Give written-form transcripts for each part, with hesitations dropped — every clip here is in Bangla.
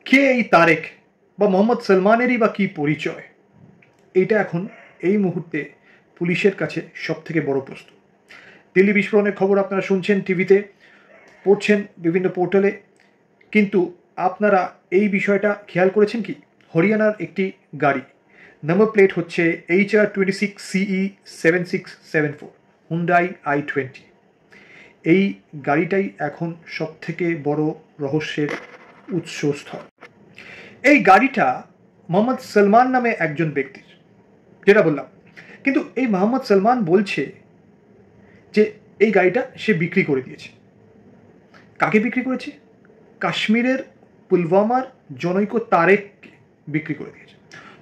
কে এই তারেক বা মোহাম্মদ সালমানেরই বা কী পরিচয়, এইটা এখন এই মুহূর্তে পুলিশের কাছে সবথেকে বড় প্রশ্ন। দিল্লি বিস্ফোরণের খবর আপনারা শুনছেন, টিভিতে পড়ছেন, বিভিন্ন পোর্টালে, কিন্তু আপনারা এই বিষয়টা খেয়াল করেছেন কি? হরিয়ানার একটি গাড়ি, নাম্বার প্লেট হচ্ছে HR26CE7674, হুন্ডাই i20। এই গাড়িটাই এখন সবথেকে বড় রহস্যের উৎসস্থল। এই গাড়িটা মোহাম্মদ সালমান নামে একজন ব্যক্তির, যেটা বললাম। কিন্তু এই মোহাম্মদ সালমান বলছে যে এই গাড়িটা সে বিক্রি করে দিয়েছে। কাকে বিক্রি করেছে? কাশ্মীরের পুলওয়ামার জনৈক তারেককে বিক্রি করে দিয়েছে।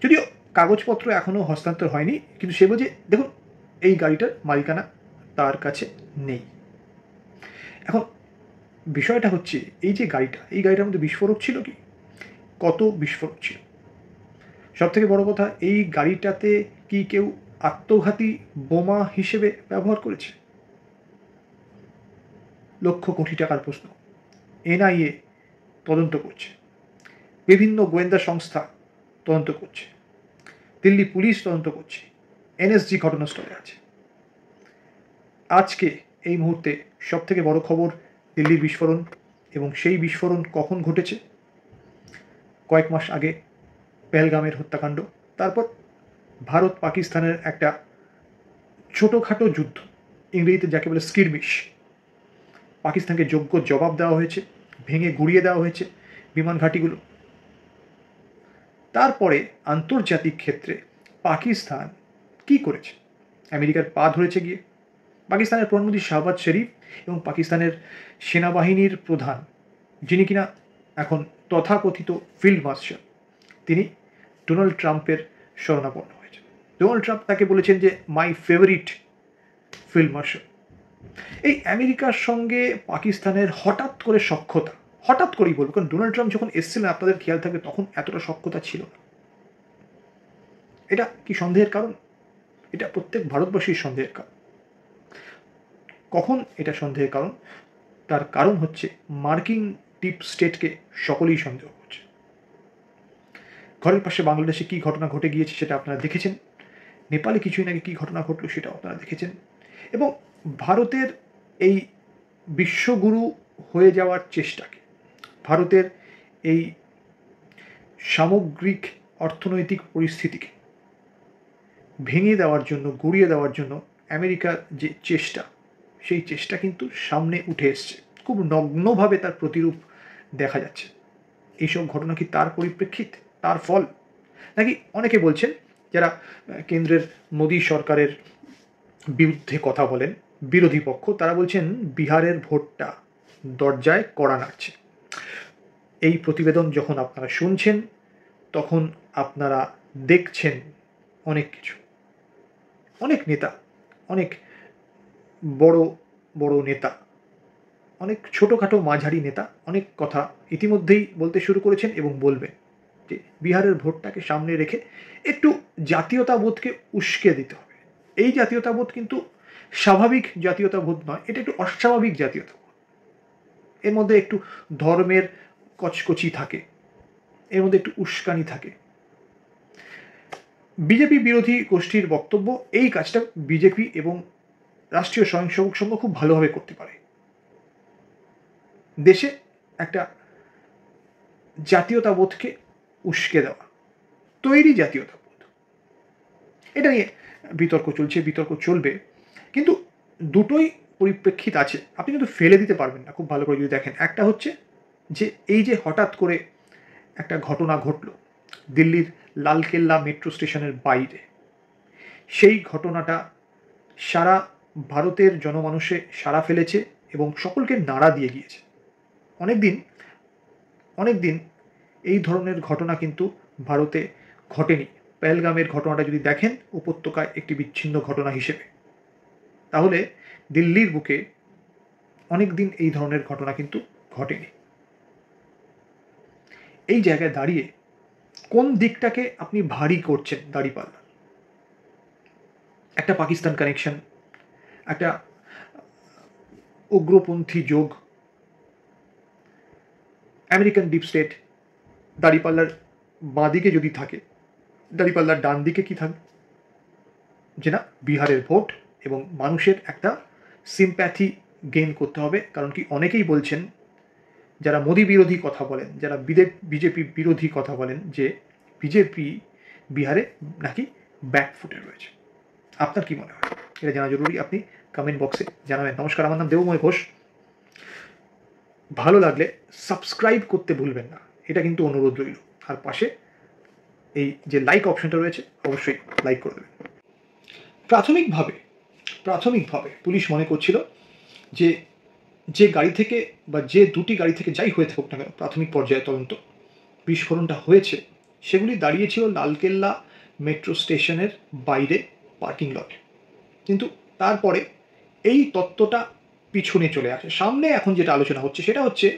যদিও কাগজপত্র এখনও হস্তান্তর হয়নি, কিন্তু সে বলছে দেখুন এই গাড়িটার মালিকানা তার কাছে নেই। এখন বিষয়টা হচ্ছে এই যে গাড়িটা, এই গাড়িটার মধ্যে বিস্ফোরক ছিল কি? কত বিস্ফোরক ছিল? সব থেকে বড় কথা, এই গাড়িটাতে কি কেউ আত্মঘাতী বোমা হিসেবে ব্যবহার করেছে? লক্ষ কোটি টাকার প্রশ্ন। NIA তদন্ত করছে, বিভিন্ন গোয়েন্দা সংস্থা তদন্ত করছে, দিল্লি পুলিশ তদন্ত করছে, NSG ঘটনাস্থলে আছে। আজকে এই মুহূর্তে সবথেকে বড় খবর দিল্লির বিস্ফোরণ, এবং সেই বিস্ফোরণ কখন ঘটেছে? কয়েক মাস আগে পেহেলগামের হত্যাকাণ্ড, তারপর ভারত পাকিস্তানের একটা ছোটোখাটো যুদ্ধ, ইংরেজিতে যাকে বলে স্কিরমিশ। পাকিস্তানকে যোগ্য জবাব দেওয়া হয়েছে, ভেঙে গুড়িয়ে দেওয়া হয়েছে বিমান ঘাঁটিগুলো। তারপরে আন্তর্জাতিক ক্ষেত্রে পাকিস্তান কি করেছে? আমেরিকার পা ধরেছে গিয়ে। পাকিস্তানের প্রধানমন্ত্রী শাহবাজ শরীফ এবং পাকিস্তানের সেনাবাহিনীর প্রধান, যিনি কিনা এখন তথাকথিত ফিল্ড মার্শাল, তিনি ডোনাল্ড ট্রাম্পের শরণাপন্ন হয়েছে। ডোনাল্ড ট্রাম্প তাকে বলেছেন যে মাই ফেভারিট ফিল্ড মার্শাল। এই আমেরিকার সঙ্গে পাকিস্তানের হঠাৎ করে সখ্যতা, হঠাৎ করেই বলবো, কারণ ডোনাল্ড ট্রাম্প যখন এসেছিলেন আপনাদের খেয়াল থাকবে তখন এতটা সখ্যতা ছিল না। এটা কি সন্দেহের কারণ? এটা প্রত্যেক ভারতবর্ষীর সন্দেহের কারণ। কখন এটা সন্দেহের কারণ? তার কারণ হচ্ছে মার্কিন ডিপ স্টেটকে সকলেই সন্দেহ করছে। ঘরের পাশে বাংলাদেশে কী ঘটনা ঘটে গিয়েছে সেটা আপনারা দেখেছেন, নেপালে কিছুই নাকি কী ঘটনা ঘটলো সেটাও আপনারা দেখেছেন, এবং ভারতের এই বিশ্বগুরু হয়ে যাওয়ার চেষ্টাকে, ভারতের এই সামগ্রিক অর্থনৈতিক পরিস্থিতিকে ভেঙে দেওয়ার জন্য, গুঁড়িয়ে দেওয়ার জন্য আমেরিকার যে চেষ্টা, সেই চেষ্টা কিন্তু সামনে উঠে এসছে, খুব নগ্নভাবে তার প্রতিরূপ দেখা যাচ্ছে। এইসব ঘটনা কি তার পরিপ্রেক্ষিত, তার ফল? নাকি অনেকে বলছেন, যারা কেন্দ্রের মোদী সরকারের বিরুদ্ধে কথা বলেন, বিরোধী পক্ষ, তারা বলছেন বিহারের ভোটটা দরজায় কড়া নাড়ছে। এই প্রতিবেদন যখন আপনারা শুনছেন তখন আপনারা দেখছেন অনেক কিছু, অনেক নেতা, অনেক বড় বড় নেতা, অনেক ছোটোখাটো মাঝারি নেতা অনেক কথা ইতিমধ্যেই বলতে শুরু করেছেন এবং বলবেন যে বিহারের ভোটটাকে সামনে রেখে একটু জাতীয়তাবোধকে উস্কে দিতে হবে। এই জাতীয়তাবোধ কিন্তু স্বাভাবিক জাতীয়তাবোধ নয়, এটা একটু অস্বাভাবিক জাতীয়তাবোধ। এর মধ্যে একটু ধর্মের কচকচি থাকে, এর মধ্যে একটু উস্কানি থাকে। বিজেপি বিরোধী গোষ্ঠীর বক্তব্য এই কাজটা বিজেপি এবং রাষ্ট্রীয় স্বয়ংসেবক সংঘ খুব ভালোভাবে করতে পারে। দেশে একটা জাতীয়তাবোধকে উস্কে দেওয়া, তৈরি জাতীয়তাবোধ, এটা নিয়ে বিতর্ক চলছে, বিতর্ক চলবে, কিন্তু দুটোই পরিপ্রেক্ষিত আছে, আপনি কিন্তু ফেলে দিতে পারবেন না খুব ভালো করে যদি দেখেন। একটা হচ্ছে যে এই যে হঠাৎ করে একটা ঘটনা ঘটল দিল্লির লালকেল্লা মেট্রো স্টেশনের বাইরে, সেই ঘটনাটা সারা ভারতের জনমানুষে সাড়া ফেলেছে এবং সকলকে নাড়া দিয়ে গিয়েছে। অনেক দিন এই ধরনের ঘটনা কিন্তু ভারতে ঘটেনি। পেহেলগামের ঘটনাটা যদি দেখেন উপত্যকায় একটি বিচ্ছিন্ন ঘটনা হিসেবে, তাহলে দিল্লির বুকে অনেক দিন এই ধরনের ঘটনা কিন্তু ঘটেনি। এই জায়গায় দাঁড়িয়ে কোন দিকটাকে আপনি ভারী করছেন দাঁড়িপাল্লা? একটা পাকিস্তান কানেকশন, একটা উগ্রপন্থী যোগ, আমেরিকান ডিপ স্টেট, দাঁড়িপাল্লার বাঁ দিকে যদি থাকে, দাঁড়িপাল্লার ডান দিকে কি থাকবে? যে না, বিহারের ভোট এবং মানুষের একটা সিম্প্যাথি গেইন করতে হবে। কারণ কি, অনেকেই বলছেন, যারা মোদি বিরোধী কথা বলেন, যারা বিজেপি বিরোধী কথা বলেন, যে বিজেপি বিহারে নাকি ব্যাকফুটে রয়েছে। আপনার কি মনে হয়? এটা জানা জরুরি, আপনি কমেন্ট বক্সে জানাবেন। নমস্কার, আমার নাম দেবময় ঘোষ। ভালো লাগলে সাবস্ক্রাইব করতে ভুলবেন না, এটা কিন্তু অনুরোধ রইল। আর পাশে এই যে লাইক অপশনটা রয়েছে, অবশ্যই লাইক করে দেবেন। প্রাথমিকভাবে পুলিশ মনে করছিল যে গাড়ি থেকে বা যে দুটি গাড়ি থেকে যাই হয়ে থাকুক না কেন, প্রাথমিক পর্যায়ে তদন্ত, বিস্ফোরণটা হয়েছে সেগুলি দাঁড়িয়েছিল লালকেল্লা মেট্রো স্টেশনের বাইরে পার্কিং লটে। কিন্তু তারপরে এই তত্ত্বটা পিছনে চলে আসে। সামনে এখন যেটা আলোচনা হচ্ছে সেটা হচ্ছে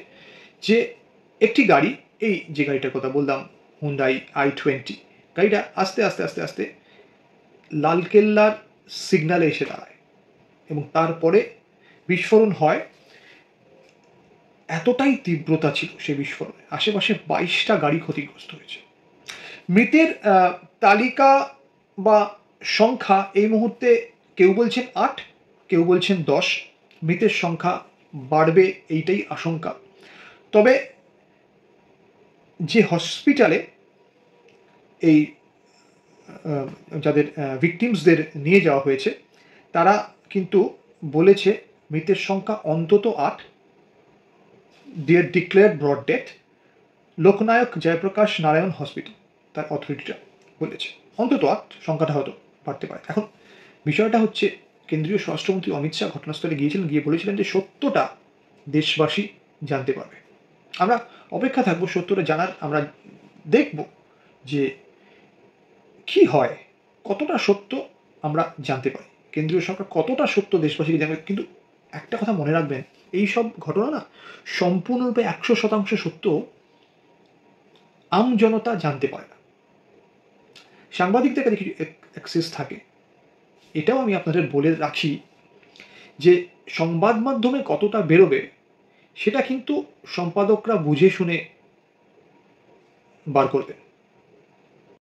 যে একটি গাড়ি, এই যে গাড়িটার কথা বললাম, হুন্ডাই i20, গাড়িটা আস্তে আস্তে আস্তে আস্তে লালকেল্লার সিগন্যালে এসে দাঁড়ায় এবং তারপরে বিস্ফোরণ হয়। এতটাই তীব্রতা ছিল সেই বিস্ফোরণে, আশেপাশে 22টা গাড়ি ক্ষতিগ্রস্ত হয়েছে। মৃতের তালিকা বা সংখ্যা এই মুহূর্তে কেউ বলছেন 8, কেউ বলছেন 10। মৃতের সংখ্যা বাড়বে এইটাই আশঙ্কা। তবে যে হসপিটালে এই যাদের ভিকটিমসদের নিয়ে যাওয়া হয়েছে, তারা কিন্তু বলেছে মৃতের সংখ্যা অন্তত 8। ডিয়ার declared brought death, Loknayak Jayaprakash Narayan hospital, তার অথরিটিটা বলেছে অন্তত 8, সংখ্যাটা হয়তো বাড়তে পারে। এখন বিষয়টা হচ্ছে, কেন্দ্রীয় স্বরাষ্ট্রমন্ত্রী অমিত শাহ ঘটনাস্থলে গিয়েছিলেন, গিয়ে বলেছিলেন যে সত্যটা দেশবাসী জানতে পারবে। আমরা অপেক্ষা থাকবো সত্যটা জানার। আমরা দেখব যে কি হয়, কতটা সত্য আমরা জানতে পারি, কেন্দ্রীয় সরকার কতটা সত্য দেশবাসীকে জানবে। কিন্তু একটা কথা মনে রাখবেন, এই সব ঘটনা না সম্পূর্ণরূপে 100% সত্য আম জনতা জানতে পারে না, সাংবাদিকদের কাছে কিছু অ্যাক্সেস থাকে। এটাও আমি আপনাদের বলে রাখি যে সংবাদ মাধ্যমে কতটা বেরোবে সেটা কিন্তু সম্পাদকরা বুঝে শুনে বার করবেন।